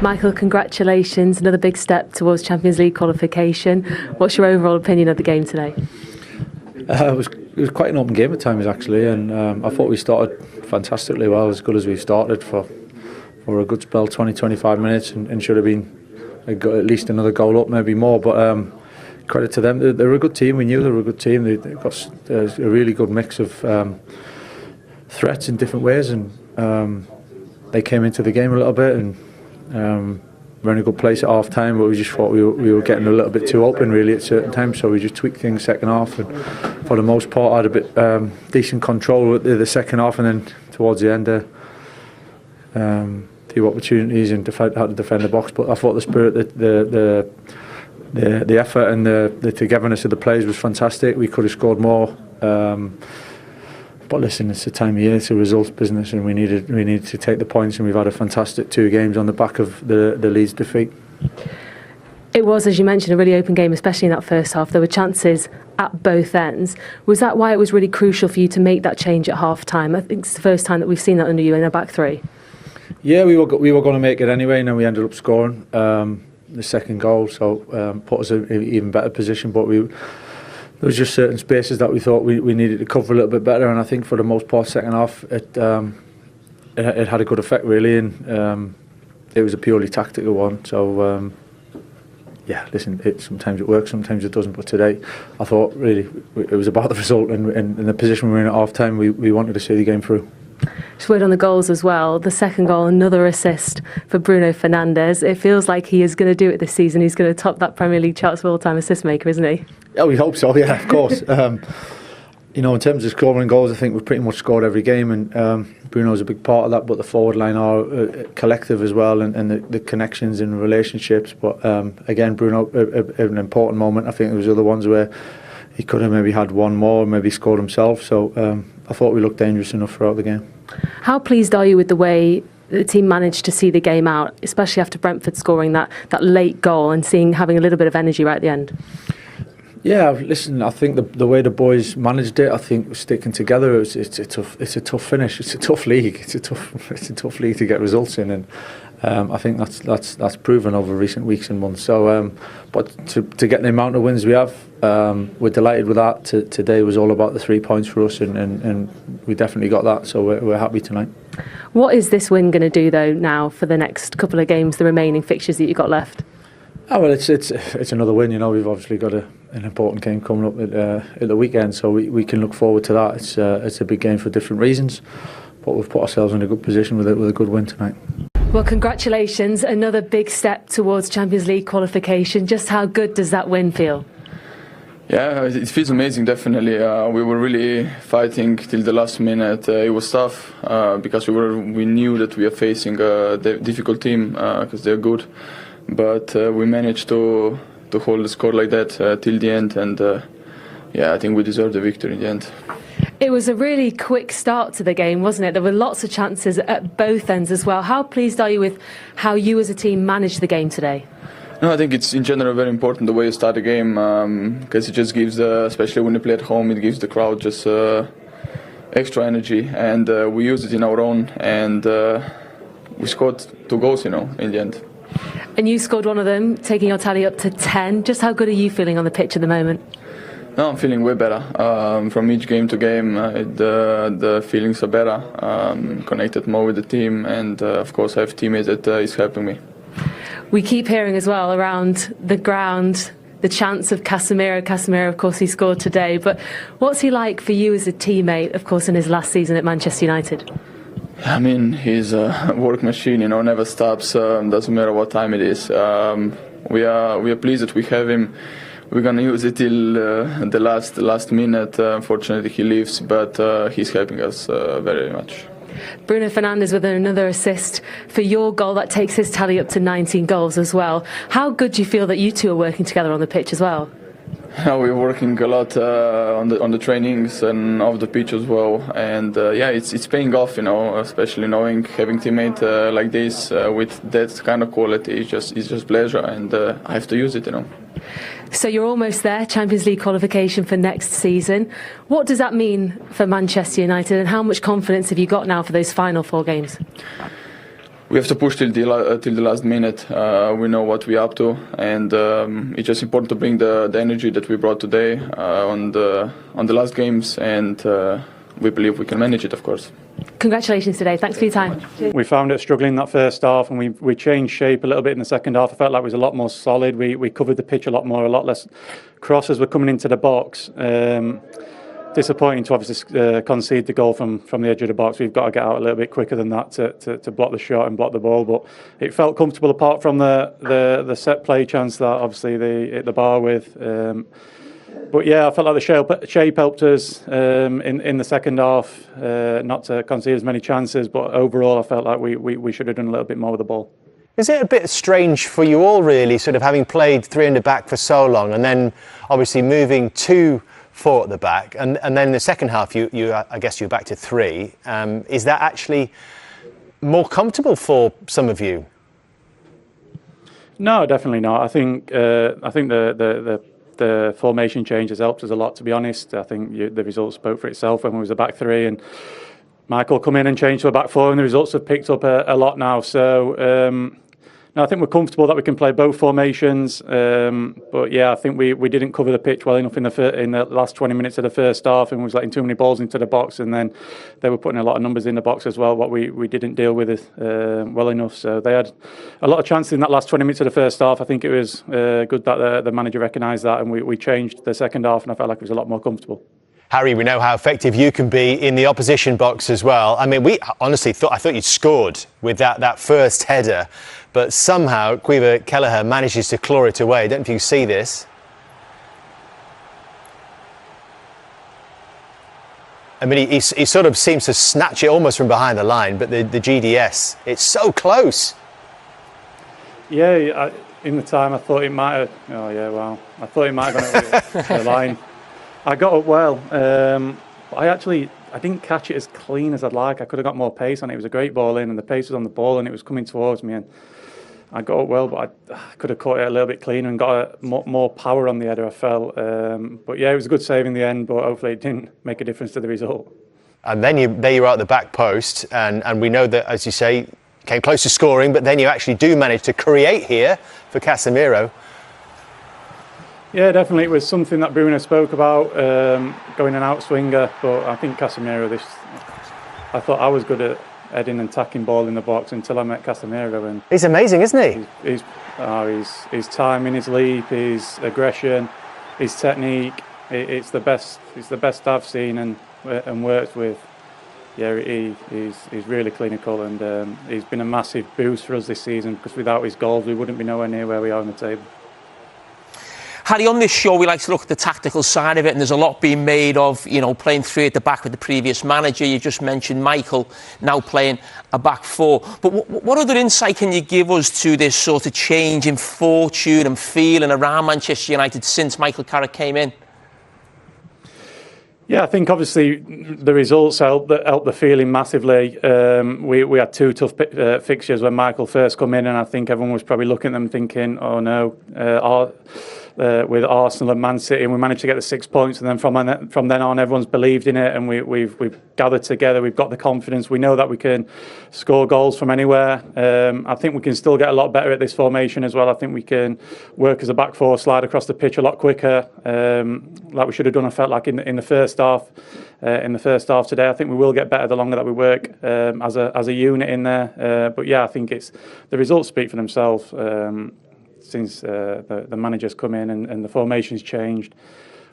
Michael, congratulations. Another big step towards Champions League qualification. What's your overall opinion of the game today? It was quite an open game at times, actually, and I thought we started fantastically well, as good as we started for a good spell, 20-25 minutes, and should have been at least another goal up, maybe more. But credit to them, they're a good team. We knew they were a good team. They've got a really good mix of threats in different ways, and they came into the game a little bit and we're in a good place at half time, but we just thought we were getting a little bit too open really at certain times, so we just tweaked things second half, and for the most part had a bit decent control at the second half, and then towards the end a few opportunities and how to defend the box. But I thought the spirit, the effort and the togetherness of the players was fantastic. We could have scored more. But listen, it's the time of year, it's a results business, and we needed to take the points, and we've had a fantastic 2 games on the back of the Leeds defeat. It was, as you mentioned, a really open game, especially in that first half. There were chances at both ends. Was that why it was really crucial for you to make that change at half time? I think it's the first time that we've seen that under you in a back 3. Yeah, we were going to make it anyway, and then we ended up scoring the second goal, so put us in an even better position. But there was just certain spaces that we thought we needed to cover a little bit better, and I think for the most part, second half, it had a good effect really, and it was a purely tactical one. So yeah, listen, sometimes it works, sometimes it doesn't. But today, I thought really it was about the result, and in the position we were in at half time, we wanted to see the game through. Just word on the goals as well. The second goal, another assist for Bruno Fernandes. It feels like he is going to do it this season. He's going to top that Premier League charts for all-time assist maker, isn't he? Yeah, we hope so. Yeah, of course. You know, in terms of scoring goals, I think we've pretty much scored every game, and Bruno's a big part of that. But the forward line are collective as well, and the connections and relationships. But again, Bruno, an important moment. I think there was other ones where he could have maybe had one more, maybe scored himself. So I thought we looked dangerous enough throughout the game. How pleased are you with the way the team managed to see the game out, especially after Brentford scoring that late goal and having a little bit of energy right at the end? Yeah, listen, I think the way the boys managed it, I think sticking together, it's a tough finish. It's a tough league. It's a tough league to get results in, and I think that's proven over recent weeks and months. So, but to get the amount of wins we have, we're delighted with that. Today was all about the 3 points for us, and we definitely got that. So we're happy tonight. What is this win going to do though now for the next couple of games, the remaining fixtures that you've got left? Oh, well, it's another win. You know, we've obviously got an important game coming up at the weekend, so we can look forward to that. It's a big game for different reasons, but we've put ourselves in a good position with a good win tonight. Well, congratulations, another big step towards Champions League qualification. Just how good does that win feel? Yeah, it feels amazing, definitely. We were really fighting till the last minute. It was tough because we knew that we are facing a difficult team because they're good. But we managed to hold the score like that till the end, and yeah, I think we deserved the victory in the end. It was a really quick start to the game, wasn't it? There were lots of chances at both ends as well. How pleased are you with how you as a team managed the game today? No, I think it's in general very important the way you start the game, because it just gives, especially when you play at home, it gives the crowd just extra energy, and we used it in our own, and we scored 2 goals, in the end. And you scored one of them, taking your tally up to 10. Just how good are you feeling on the pitch at the moment? No, I'm feeling way better. From each game to game, the feelings are better. Connected more with the team, and of course I have teammates that is helping me. We keep hearing as well around the ground the chance of Casemiro. Casemiro, of course, he scored today. But what's he like for you as a teammate, of course, in his last season at Manchester United? I mean, he's a work machine, never stops, doesn't matter what time it is. We are pleased that we have him. We're going to use it till the last minute. Unfortunately, he leaves, but he's helping us very much. Bruno Fernandes with another assist for your goal. That takes his tally up to 19 goals as well. How good do you feel that you two are working together on the pitch as well? We're working a lot on the trainings and off the pitch as well, and yeah, it's paying off, especially having teammate like this with that kind of quality. It's just pleasure, and I have to use it, So you're almost there, Champions League qualification for next season. What does that mean for Manchester United, and how much confidence have you got now for those final 4 games? we have to push till the last minute. We know what we're up to, and it's just important to bring the energy that we brought today on the last games, and we believe we can manage it, of course. Congratulations today. Thanks for your time. We found it struggling that first half, and we changed shape a little bit in the second half. I felt like it was a lot more solid. We covered the pitch a lot more, a lot less crosses were coming into the box. Disappointing to obviously concede the goal from the edge of the box. We've got to get out a little bit quicker than that to block the shot and block the ball. But it felt comfortable apart from the set play chance that obviously they hit the bar with. But yeah, I felt like the shape helped us in the second half, not to concede as many chances. But overall, I felt like we should have done a little bit more with the ball. Is it a bit strange for you all, really, sort of having played 3 in the back for so long, and then obviously moving to 4 at the back, and then in the second half, you I guess you're back to 3. Is that actually more comfortable for some of you? No, definitely not. I think the formation change has helped us a lot, to be honest. I think the results spoke for itself when we was a back 3, and Michael come in and changed to a back 4, and the results have picked up a lot now. So no, I think we're comfortable that we can play both formations. But yeah, I think we didn't cover the pitch well enough in the last 20 minutes of the first half, and we was letting too many balls into the box, and then they were putting a lot of numbers in the box as well, what we didn't deal with well enough. So they had a lot of chances in that last 20 minutes of the first half. I think it was good that the manager recognised that, and we changed the second half, and I felt like it was a lot more comfortable. Harry, we know how effective you can be in the opposition box as well. I mean, we honestly thought you'd scored with that first header, but somehow Caoimhe Kelleher manages to claw it away. Don't know if you see this. I mean, he sort of seems to snatch it almost from behind the line, but the GDS, it's so close. Yeah, in the time I thought it might have. Oh yeah, wow! I thought it might have gone over the line. I got up well. I didn't catch it as clean as I'd like. I could have got more pace on it. It was a great ball in, and the pace was on the ball, and it was coming towards me. And I got up well, but I could have caught it a little bit cleaner and got more power on the header, I felt. But yeah, it was a good save in the end, but hopefully it didn't make a difference to the result. And then there you are at the back post, and we know that, as you say, came close to scoring, but then you actually do manage to create here for Casemiro. Yeah, definitely. It was something that Bruno spoke about, going an out swinger, but I think Casemiro, I thought I was good at heading and tacking ball in the box until I met Casemiro. And he's amazing, isn't he? His timing, his leap, his aggression, his technique. It's the best I've seen and worked with. Yeah, he's really clinical, and he's been a massive boost for us this season, because without his goals we wouldn't be nowhere near where we are on the table. Harry, on this show we like to look at the tactical side of it, and there's a lot being made of, playing 3 at the back with the previous manager. You just mentioned Michael now playing a back 4. But what other insight can you give us to this sort of change in fortune and feeling around Manchester United since Michael Carrick came in? Yeah, I think obviously the results helped the feeling massively. We had 2 tough fixtures when Michael first come in, and I think everyone was probably looking at them thinking, oh no, with Arsenal and Man City, and we managed to get the 6 points, and then from then on everyone's believed in it, and we've gathered together, we've got the confidence, we know that we can score goals from anywhere. I think we can still get a lot better at this formation as well. I think we can work as a back 4, slide across the pitch a lot quicker, like we should have done. I felt like in the first half. In the first half today, I think we will get better the longer that we work as a unit in there. But yeah, I think the results speak for themselves. Since the managers come in and the formation's changed,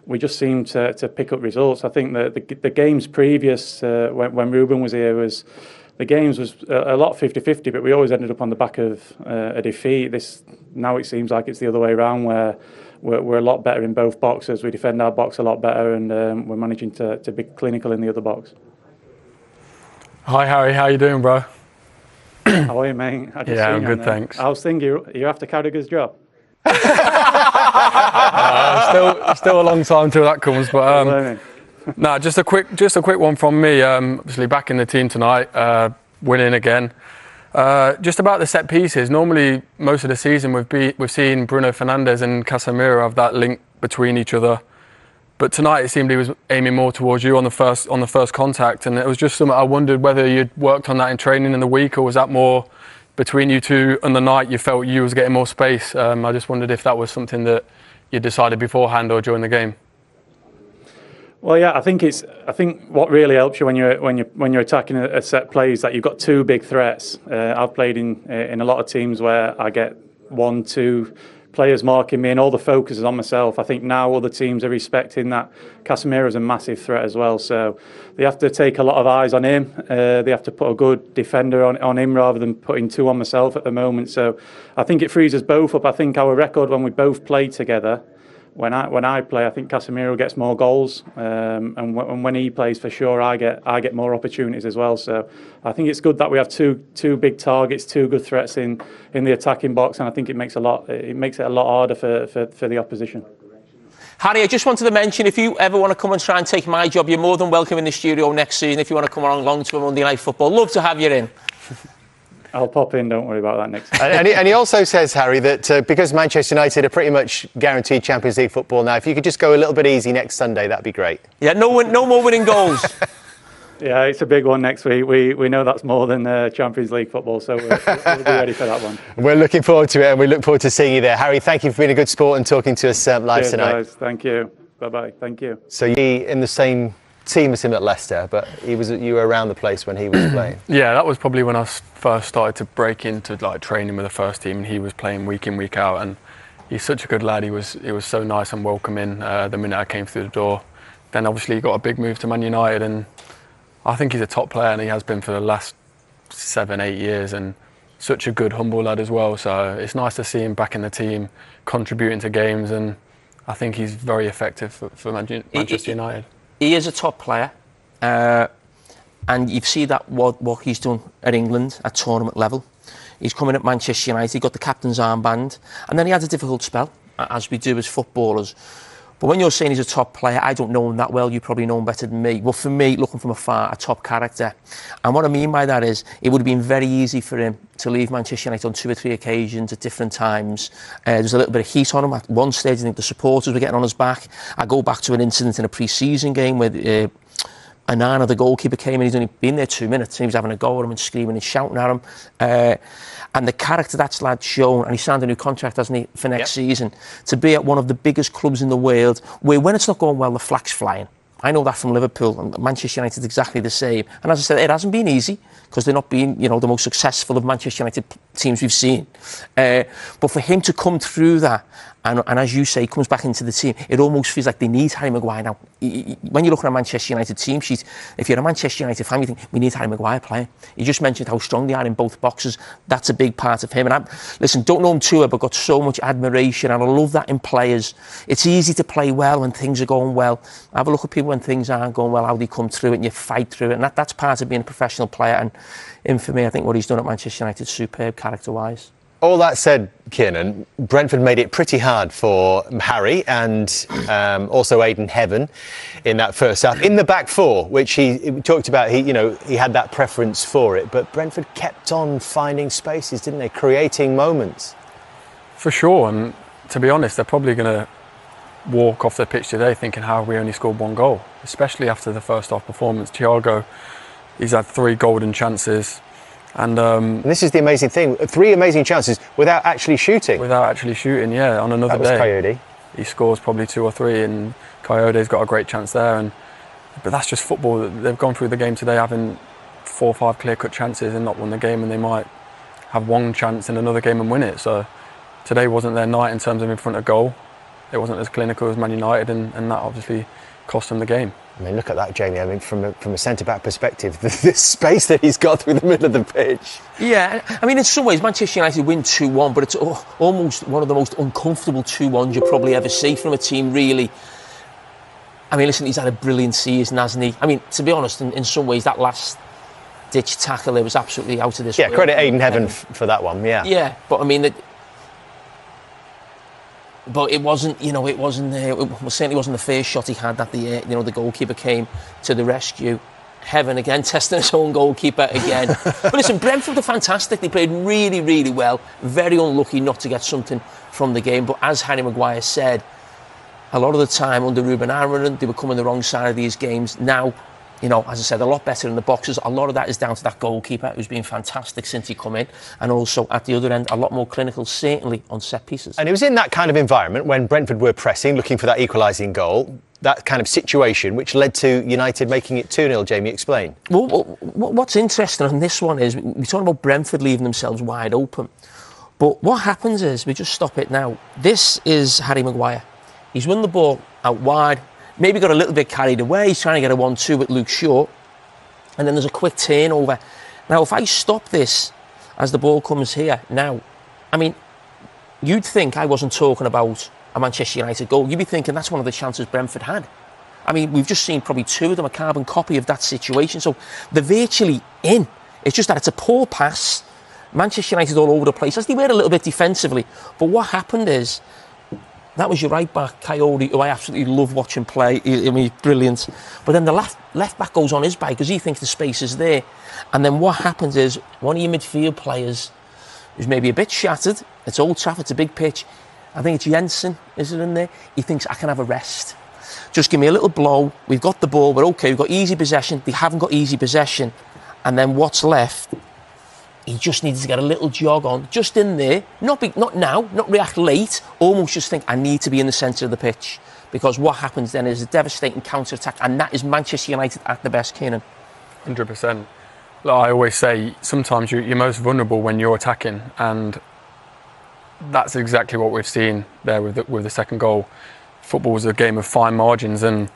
we just seem to pick up results. I think that the games previous, when Ruben was here, the games was a lot 50-50, but we always ended up on the back of a defeat. Now it seems like it's the other way around, where we're a lot better in both boxes. We defend our box a lot better, and we're managing to be clinical in the other box. Hi Harry, how you doing, bro? How are you, mate? Yeah, I'm good, thanks. I was thinking you're after Carragher's job. Still a long time till that comes, but just a quick one from me. Obviously back in the team tonight, winning again. Just about the set pieces. Normally, most of the season we've seen Bruno Fernandes and Casemiro have that link between each other. But tonight it seemed he was aiming more towards you on the first contact, and it was just something I wondered whether you'd worked on that in training in the week, or was that more between you two on the night you felt you was getting more space. I just wondered if that was something that you decided beforehand or during the game. Well, yeah, I think what really helps you when you're attacking a set play is that you've got two big threats. I've played in a lot of teams where I get 1-2 players marking me and all the focus is on myself. I think now other teams are respecting that Casemiro is a massive threat as well. So they have to take a lot of eyes on him. They have to put a good defender on him rather than putting two on myself at the moment. So I think it frees us both up. I think our record when we both play together, when I play, I think Casemiro gets more goals, and when he plays, for sure, I get more opportunities as well. So I think it's good that we have two big targets, two good threats in the attacking box, and I think it makes it a lot harder for the opposition. Harry, I just wanted to mention, if you ever want to come and try and take my job, you're more than welcome in the studio next season. If you want to come along to a Monday Night Football, love to have you in. I'll pop in, don't worry about that next time. And he also says, Harry, that because Manchester United are pretty much guaranteed Champions League football now, if you could just go a little bit easy next Sunday, that'd be great. Yeah, no more winning goals. Yeah, it's a big one next week. We know that's more than Champions League football, so we'll be ready for that one. We're looking forward to it, and we look forward to seeing you there. Harry, thank you for being a good sport and talking to us live Cheers, tonight. Guys. Thank you. Bye-bye. Thank you. So you in the same team as him at Leicester, but you were around the place when he was playing. Yeah, that was probably when I first started to break into like training with the first team, and he was playing week in, week out, and he's such a good lad. He was so nice and welcoming the minute I came through the door. Then obviously he got a big move to Man United, and I think he's a top player, and he has been for the last 7-8 years, and such a good, humble lad as well. So it's nice to see him back in the team, contributing to games, and I think he's very effective for Manchester United. He is a top player, and you've seen that what he's done at England at tournament level. He's coming at Manchester United, he got the captain's armband, and then he had a difficult spell, as we do as footballers. But when you're saying he's a top player, I don't know him that well, you probably know him better than me. Well, for me, looking from afar, a top character. And what I mean by that is, it would have been very easy for him to leave Manchester United on 2 or 3 occasions at different times. There's a little bit of heat on him. At one stage, I think the supporters were getting on his back. I go back to an incident in a pre-season game where Anana, the goalkeeper, came and he's only been there 2 minutes. He was having a go at him and screaming and shouting at him. And the character that lad's shown, and he signed a new contract, hasn't he, for next season, to be at one of the biggest clubs in the world, where when it's not going well, the flag's flying. I know that from Liverpool, and Manchester United is exactly the same. And as I said, it hasn't been easy, because they're not being, the most successful of Manchester United teams we've seen. But for him to come through that, and as you say, he comes back into the team, it almost feels like they need Harry Maguire now. When you look at a Manchester United team sheet, if you're a Manchester United fan, you think, we need Harry Maguire playing. You just mentioned how strong they are in both boxes. That's a big part of him. And listen, don't know him too well, but got so much admiration, and I love that in players. It's easy to play well when things are going well. Have a look at people when things aren't going well, how they come through it, and you fight through it. And that's part of being a professional player. And for me, I think what he's done at Manchester United is superb character-wise. All that said, Kiernan, Brentford made it pretty hard for Harry and also Aidan Heaven in that first half. In the back four, which he talked about, he had that preference for it, but Brentford kept on finding spaces, didn't they? Creating moments. For sure, and to be honest, they're probably going to walk off the pitch today thinking how we only scored 1 goal, especially after the first half performance. Thiago, he's had 3 golden chances. And this is the amazing thing, 3 amazing chances without actually shooting. Yeah, on another day. That was Coyote. He scores probably 2 or 3, and Coyote's got a great chance there. But that's just football. They've gone through the game today having 4 or 5 clear-cut chances and not won the game, and they might have 1 chance in another game and win it. So today wasn't their night in terms of in front of goal. It wasn't as clinical as Man United, and that obviously cost them the game. I mean, look at that, Jamie. I mean, from a centre-back perspective, the space that he's got through the middle of the pitch. Yeah, I mean, in some ways, Manchester United win 2-1, but it's almost one of the most uncomfortable 2-1s you probably ever see from a team, really. I mean, listen, he's had a brilliant season, hasn't he? I mean, to be honest, in some ways, that last-ditch tackle there was absolutely out of this world. Yeah, credit Aidan Heaven for that one, yeah. Yeah, but I mean... But it wasn't, it certainly wasn't the first shot he had that the goalkeeper came to the rescue. Heaven again, testing his own goalkeeper again. But listen, Brentford are fantastic. They played really, really well. Very unlucky not to get something from the game. But as Harry Maguire said, a lot of the time under Ruben Amorim, they were coming the wrong side of these games. Now, you know, as I said, a lot better in the boxes. A lot of that is down to that goalkeeper who's been fantastic since he come in, and also at the other end, a lot more clinical, certainly on set pieces. And it was in that kind of environment when Brentford were pressing, looking for that equalising goal, that kind of situation, which led to United making it 2-0. Jamie, explain. Well, what's interesting on this one is we talk about Brentford leaving themselves wide open, but what happens is, we just stop it now. This is Harry Maguire. He's won the ball out wide. Maybe got a little bit carried away. He's trying to get a 1-2 with Luke Shaw. And then there's a quick turnover. Now, if I stop this as the ball comes here now, I mean, you'd think I wasn't talking about a Manchester United goal. You'd be thinking that's one of the chances Brentford had. I mean, we've just seen probably two of them, a carbon copy of that situation. So they're virtually in. It's just that it's a poor pass. Manchester United all over the place, as they were a little bit defensively. But what happened is, that was your right back, Coyote, who I absolutely love watching play. I mean, he's brilliant. But then the left back goes on his bike because he thinks the space is there. And then what happens is, one of your midfield players who's maybe a bit shattered, it's Old Trafford, it's a big pitch. I think it's Jensen, is it in there? He thinks, I can have a rest. Just give me a little blow. We've got the ball, we're okay, we've got easy possession. They haven't got easy possession. And then what's left? He just needs to get a little jog on, just in there, not now, not react late, almost just think, I need to be in the centre of the pitch. Because what happens then is a devastating counter-attack, and that is Manchester United at the best, Keenan. 100%. Like I always say, sometimes you're most vulnerable when you're attacking, and that's exactly what we've seen there with the second goal. Football is a game of fine margins, and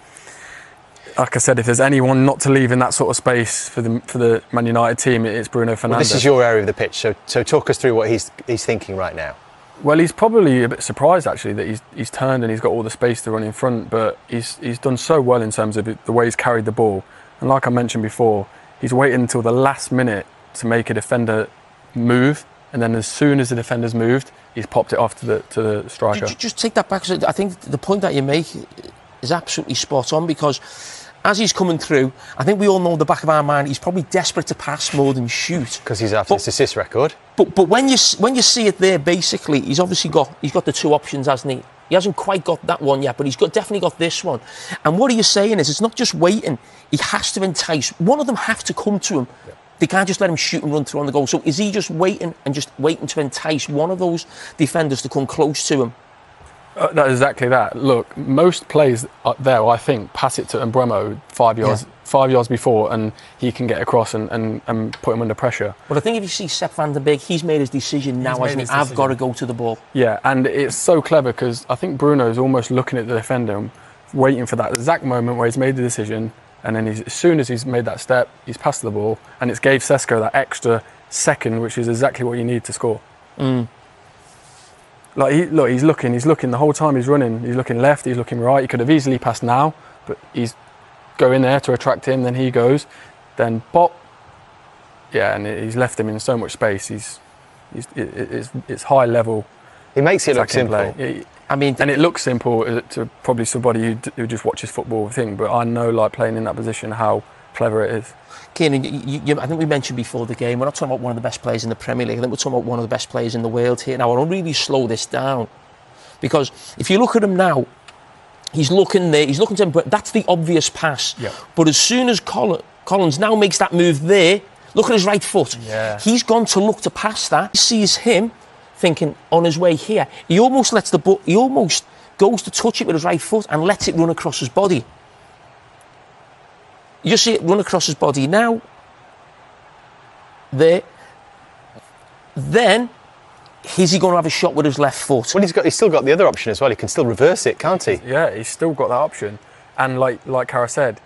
like I said, if there's anyone not to leave in that sort of space for the Man United team, it's Bruno Fernandes. Well, this is your area of the pitch, so talk us through what he's thinking right now. Well, he's probably a bit surprised actually that he's turned and he's got all the space to run in front, but he's done so well in terms of the way he's carried the ball. And like I mentioned before, he's waited until the last minute to make a defender move, and then as soon as the defender's moved, he's popped it off to the striker. Just take that back. I think the point that you make is absolutely spot on, because as he's coming through, I think we all know in the back of our mind he's probably desperate to pass more than shoot. Because he's after this assist record. But when you see it there, basically he's obviously got the two options, hasn't he? He hasn't quite got that one yet, but he's definitely got this one. And what he's saying is, it's not just waiting. He has to entice. One of them have to come to him. Yeah. They can't just let him shoot and run through on the goal. So is he just waiting to entice one of those defenders to come close to him? That's exactly that. Look, most plays there, I think, pass it to Mbeumo 5 yards before, and he can get across and put him under pressure. But I think if you see Sepp van der Beek, he's made his decision now, hasn't he? I've got to go to the ball. Yeah, and it's so clever because I think Bruno's almost looking at the defender and waiting for that exact moment where he's made the decision, and then as soon as he's made that step, he's passed the ball, and it's gave Sesko that extra second, which is exactly what you need to score. Like he's looking the whole time he's running. He's looking left, he's looking right. He could have easily passed now, but he's going there to attract him. Then he goes, then pop. Yeah, and he's left him in so much space. It's high level. He makes it look simple. And it looks simple to probably somebody who just watches football thing. But I know, like playing in that position, how clever it is. Keenan, I think we mentioned before the game, we're not talking about one of the best players in the Premier League. I think we're talking about one of the best players in the world here. Now, I don't really slow this down, because if you look at him now, he's looking there, he's looking to him, but that's the obvious pass. Yeah. But as soon as Collins now makes that move there, look at his right foot. Yeah. He's gone to look to pass that. He sees him thinking on his way here. He almost goes to touch it with his right foot and lets it run across his body. You see it run across his body now. There. Then, is he going to have a shot with his left foot? Well, he's still got the other option as well. He can still reverse it, can't he? Yeah, he's still got that option. And like Cara said,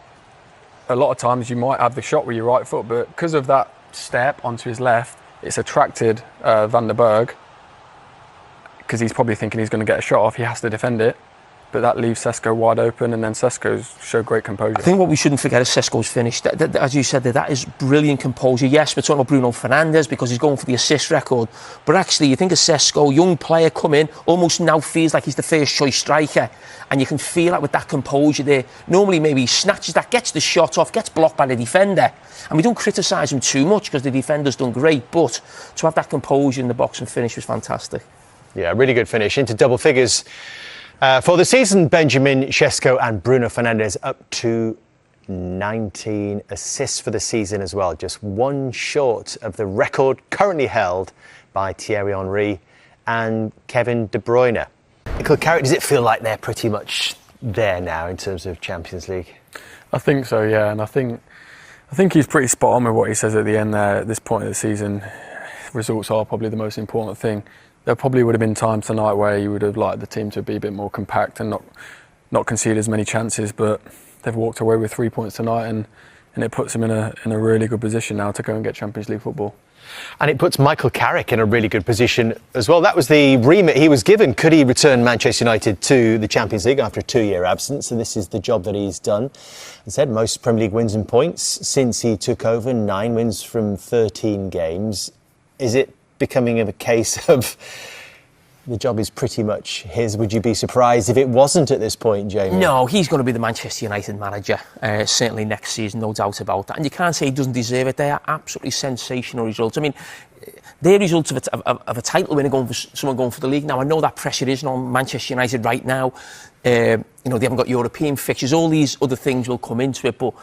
a lot of times you might have the shot with your right foot, but because of that step onto his left, it's attracted Van der Berg, because he's probably thinking he's going to get a shot off. He has to defend it. But that leaves Sesko wide open, and then Sesko's showed great composure. I think what we shouldn't forget is Sesko's finish. As you said, that is brilliant composure. Yes, we're talking about Bruno Fernandes because he's going for the assist record. But actually, you think of Sesko, young player come in, almost now feels like he's the first choice striker. And you can feel that with that composure there. Normally, maybe he snatches that, gets the shot off, gets blocked by the defender. And we don't criticise him too much because the defender's done great. But to have that composure in the box and finish was fantastic. Yeah, really good finish. Into double figures. For the season, Benjamin Šeško and Bruno Fernandes up to 19 assists for the season as well, just one short of the record currently held by Thierry Henry and Kevin De Bruyne. Michael Carrick, does it feel like they're pretty much there now in terms of Champions League? I think so, yeah, and I think he's pretty spot on with what he says at the end there. At this point of the season, results are probably the most important thing. There probably would have been times tonight where you would have liked the team to be a bit more compact and not concede as many chances, but they've walked away with 3 points tonight, and it puts them in a really good position now to go and get Champions League football. And it puts Michael Carrick in a really good position as well. That was the remit he was given. Could he return Manchester United to the Champions League after a 2-year absence? And this is the job that he's done. As said, most Premier League wins and points since he took over, 9 wins from 13 games. Is it becoming a case of the job is pretty much his? Would you be surprised if it wasn't at this point, Jamie? No, he's going to be the Manchester United manager, certainly next season, no doubt about that. And you can't say he doesn't deserve it. They are absolutely sensational results. I mean, they're results of a title winner going for someone going for the league. Now, I know that pressure isn't on Manchester United right now. They haven't got European fixtures. All these other things will come into it, but